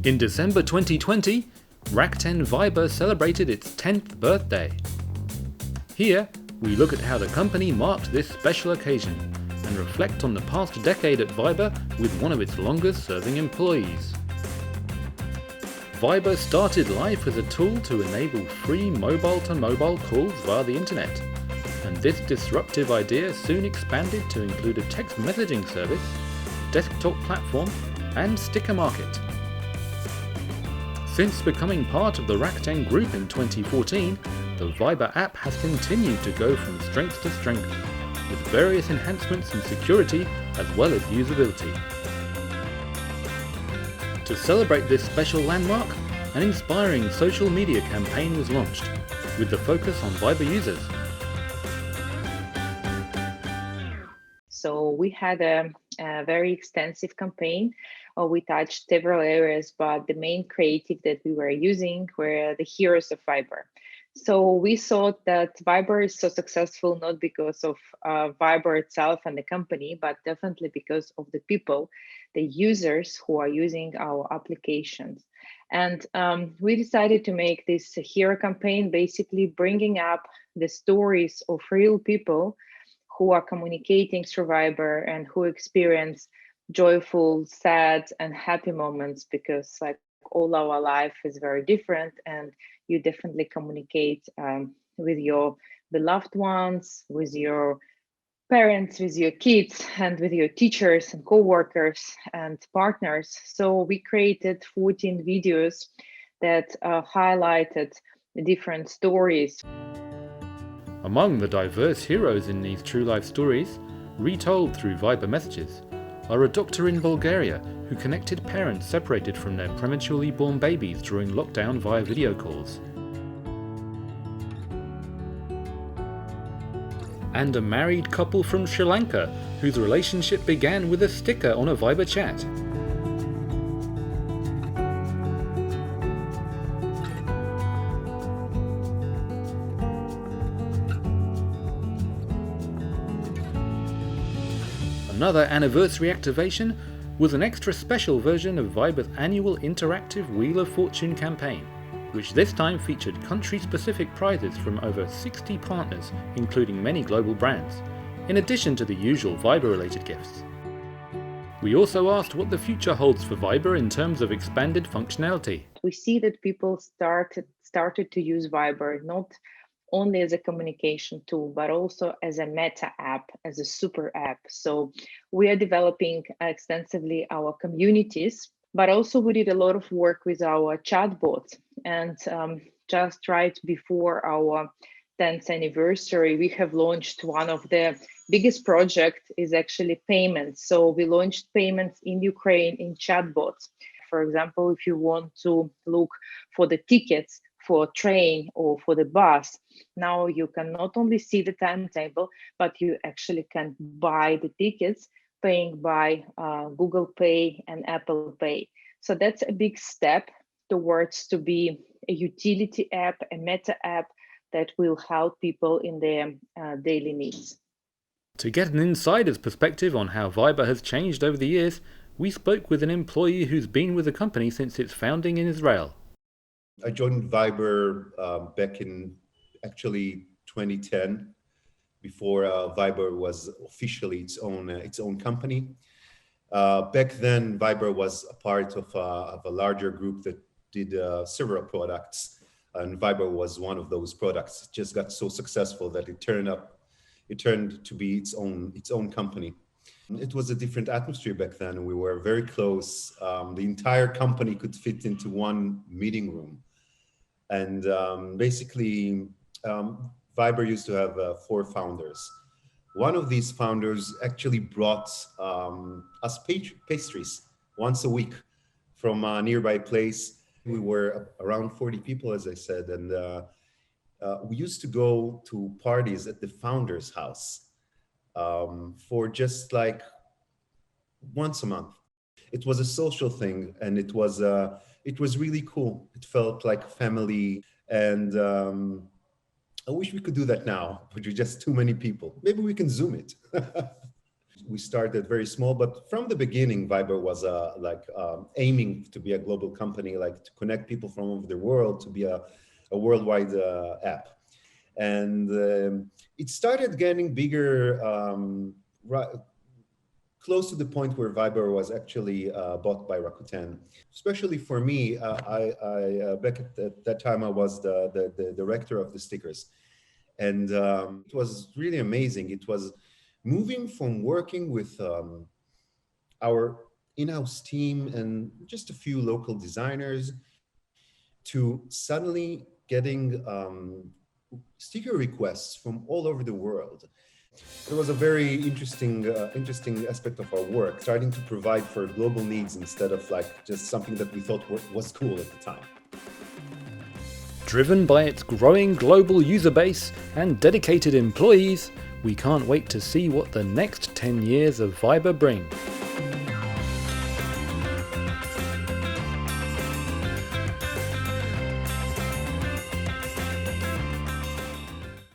In December 2020, Rakuten Viber celebrated its 10th birthday. Here, we look at how the company marked this special occasion and reflect on the past decade at Viber with one of its longest-serving employees. Viber started life as a tool to enable free mobile-to-mobile calls via the internet, and this disruptive idea soon expanded to include a text messaging service, desktop platform, and sticker market. Since becoming part of the Rakuten Group in 2014, the Viber app has continued to go from strength to strength, with various enhancements in security as well as usability. To celebrate this special landmark, an inspiring social media campaign was launched, with the focus on Viber users. So we had a very extensive campaign. We touched several areas, but the main creative that we were using were the heroes of Viber. So we thought that Viber is so successful not because of Viber itself and the company, but definitely because of the people, the users who are using our applications. And we decided to make this hero campaign, basically bringing up the stories of real people who are communicating through Viber and who experience joyful, sad, and happy moments, because like all our life is very different, and you definitely communicate with your beloved ones, with your parents, with your kids, and with your teachers and co-workers and partners. So we created 14 videos that highlighted the different stories. Among the diverse heroes in these true life stories, retold through Viber messages, are a doctor in Bulgaria who connected parents separated from their prematurely born babies during lockdown via video calls. And a married couple from Sri Lanka whose relationship began with a sticker on a Viber chat. Another anniversary activation was an extra special version of Viber's annual interactive Wheel of Fortune campaign, which this time featured country-specific prizes from over 60 partners, including many global brands, in addition to the usual Viber-related gifts. We also asked what the future holds for Viber in terms of expanded functionality. We see that people started to use Viber not only as a communication tool, but also as a meta app, as a super app. So we are developing extensively our communities, but also we did a lot of work with our chatbots. And just right before our 10th anniversary, we have launched one of the biggest project is actually payments. So we launched payments in Ukraine in chatbots. For example, if you want to look for the tickets for a train or for the bus, now you can not only see the timetable, but you actually can buy the tickets paying by Google Pay and Apple Pay. So that's a big step towards to be a utility app, a meta app that will help people in their daily needs. To get an insider's perspective on how Viber has changed over the years, we spoke with an employee who's been with the company since its founding in Israel. I joined Viber back in actually 2010, before Viber was officially its own company. Back then, Viber was a part of a larger group that did several products, and Viber was one of those products. It just got so successful that it turned to be its own company. It was a different atmosphere back then. We were very close. The entire company could fit into one meeting room. And basically, Viber used to have 4 founders. One of these founders actually brought us pastries once a week from a nearby place. We were around 40 people, as I said, and we used to go to parties at the founder's house for just like once a month. It was a social thing, and it was really cool. It felt like family, and I wish we could do that now, but you're just too many people. Maybe we can Zoom it. We started very small, but from the beginning, Viber was aiming to be a global company, like to connect people from over the world, to be a worldwide app. And it started getting bigger, close to the point where Viber was actually bought by Rakuten. Especially for me, I back at that time, I was the director of the stickers. And it was really amazing. It was moving from working with our in-house team and just a few local designers to suddenly getting sticker requests from all over the world. It was a very interesting aspect of our work, starting to provide for global needs instead of like just something that we thought was cool at the time. Driven by its growing global user base and dedicated employees, we can't wait to see what the next 10 years of Viber bring.